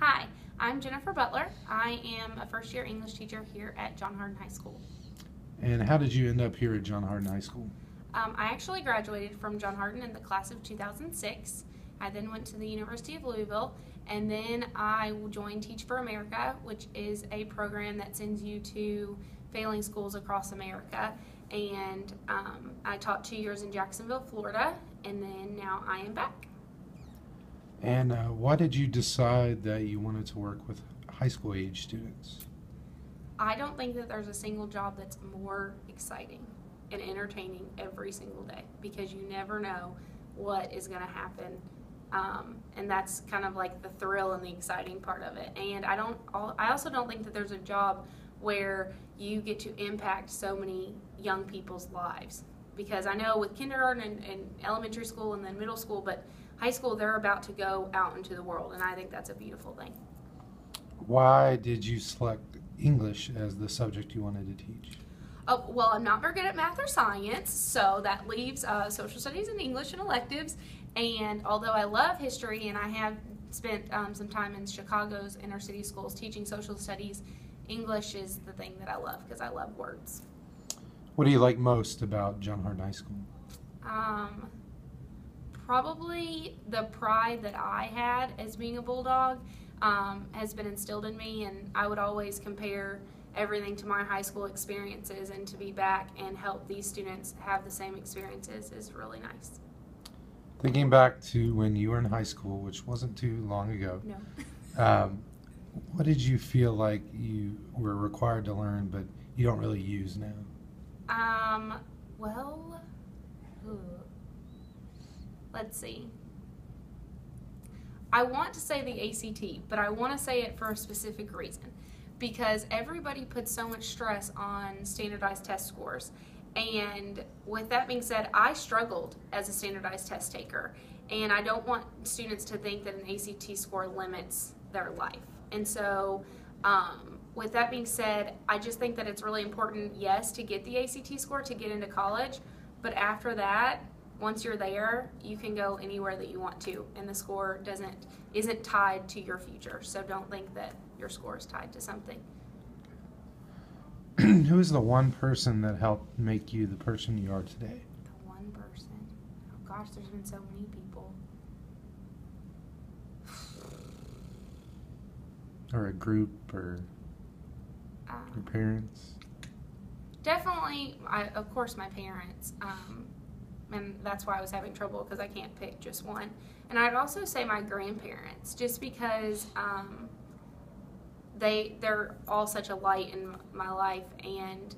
Hi, I'm Jennifer Butler. I am a first-year English teacher here at John Hardin High School. And how did you end up here at John Hardin High School? I actually graduated from John Hardin in the class of 2006. I then went to the University of Louisville, and then I joined Teach for America, which is a program that sends you to failing schools across America. And I taught 2 years in Jacksonville, Florida, and then now I am back. And why did you decide that you wanted to work with high school age students? I don't think that there's a single job that's more exciting and entertaining every single day, because you never know what is going to happen, and that's kind of like the thrill and the exciting part of it. And I also don't think that there's a job where you get to impact so many young people's lives, because I know with kindergarten and elementary school and then middle school, but high school, they're about to go out into the world, and I think that's a beautiful thing. Why did you select English as the subject you wanted to teach? Oh, well, I'm not very good at math or science, so that leaves social studies and English and electives. And although I love history, and I have spent some time in Chicago's inner city schools teaching social studies, English is the thing that I love because I love words. What do you like most about John Hardin High School? Probably the pride that I had as being a Bulldog has been instilled in me, and I would always compare everything to my high school experiences, and to be back and help these students have the same experiences is really nice. Thinking back to when you were in high school, which wasn't too long ago, No. what did you feel like you were required to learn but you don't really use now? Well, let's see. I want to say the ACT, but I want to say it for a specific reason, because everybody puts so much stress on standardized test scores. And with that being said, I struggled as a standardized test taker, and I don't want students to think that an ACT score limits their life. And so with that being said, I just think that it's really important, yes, to get the ACT score to get into college, but after that, once you're there, you can go anywhere that you want to, and the score isn't tied to your future. So don't think that your score is tied to something. Who is the one person that helped make you the person you are today? The one person? Oh gosh, there's been so many people. Or a group, or your parents? Definitely, of course, my parents. And that's why I was having trouble, because I can't pick just one. And I'd also say my grandparents, just because they're all such a light in my life, and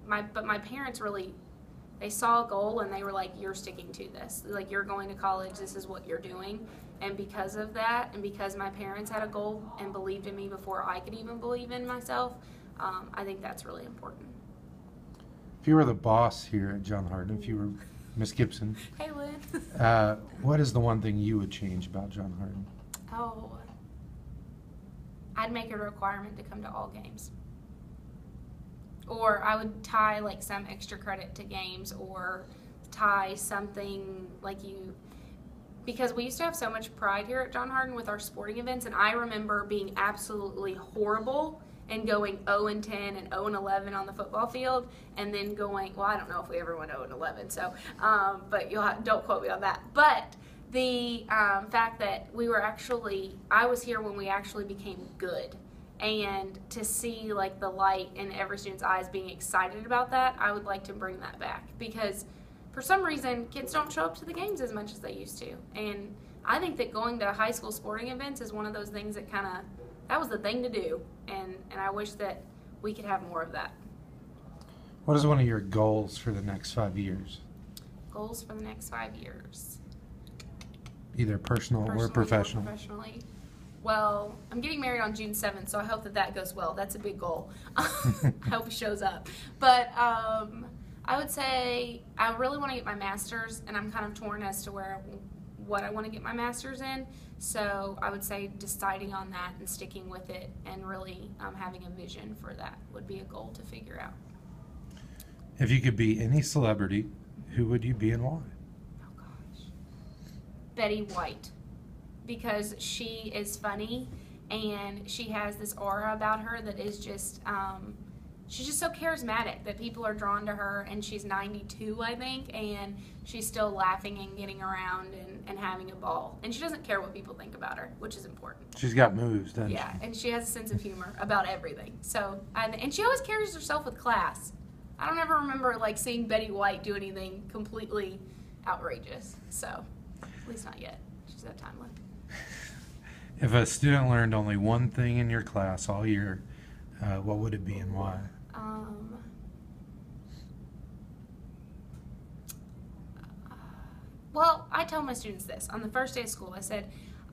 but my parents really, they saw a goal and they were like, you're sticking to this, like, you're going to college, this is what you're doing. And because of that, and because my parents had a goal and believed in me before I could even believe in myself, I think that's really important. If you were the boss here at John Hardin, if you were Miss Gibson, Hey, Lynn. what is the one thing you would change about John Hardin? Oh, I'd make it a requirement to come to all games. Or I would tie like some extra credit to games, or tie something like because we used to have so much pride here at John Hardin with our sporting events, and I remember being absolutely horrible and going 0-10 and 0-11 on the football field, and then going, well, I don't know if we ever went 0-11, so, but don't quote me on that. But the fact that I was here when we actually became good, and to see like the light in every student's eyes being excited about that, I would like to bring that back, because for some reason kids don't show up to the games as much as they used to. And I think that going to high school sporting events is one of those things that that was the thing to do, and I wish that we could have more of that. What is one of your goals for the next 5 years? Goals for the next 5 years? Either personal or professional. Professionally. Well, I'm getting married on June 7th, so I hope that goes well. That's a big goal. I hope he shows up. But I would say I really want to get my master's, and I'm kind of torn as to what I want to get my master's in. So I would say deciding on that and sticking with it, and really having a vision for that would be a goal to figure out. If you could be any celebrity, who would you be and why? Oh gosh. Betty White, because she is funny and she has this aura about her that is just she's just so charismatic that people are drawn to her, and she's 92, I think, and she's still laughing and getting around and having a ball. And she doesn't care what people think about her, which is important. She's got moves, doesn't she? Yeah, and she has a sense of humor about everything. So, and she always carries herself with class. I don't ever remember like seeing Betty White do anything completely outrageous. So, at least not yet. She's got time left. If a student learned only one thing in your class all year, what would it be and why? Well, I tell my students this on the first day of school. I said,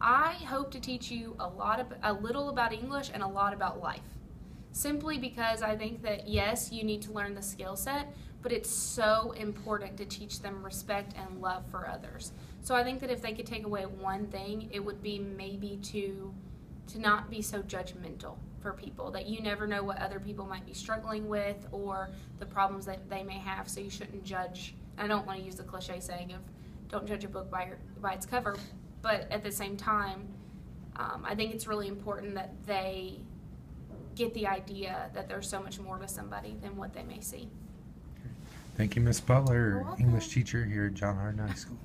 I hope to teach you a little about English and a lot about life. Simply because I think that, yes, you need to learn the skill set, but it's so important to teach them respect and love for others. So I think that if they could take away one thing, it would be maybe to not be so judgmental for people, that you never know what other people might be struggling with or the problems that they may have, so you shouldn't judge. I don't want to use the cliche saying of don't judge a book by its cover, but at the same time, I think it's really important that they get the idea that there's so much more to somebody than what they may see. Thank you, Miss Butler, You're welcome. English teacher here at John Hardin High School.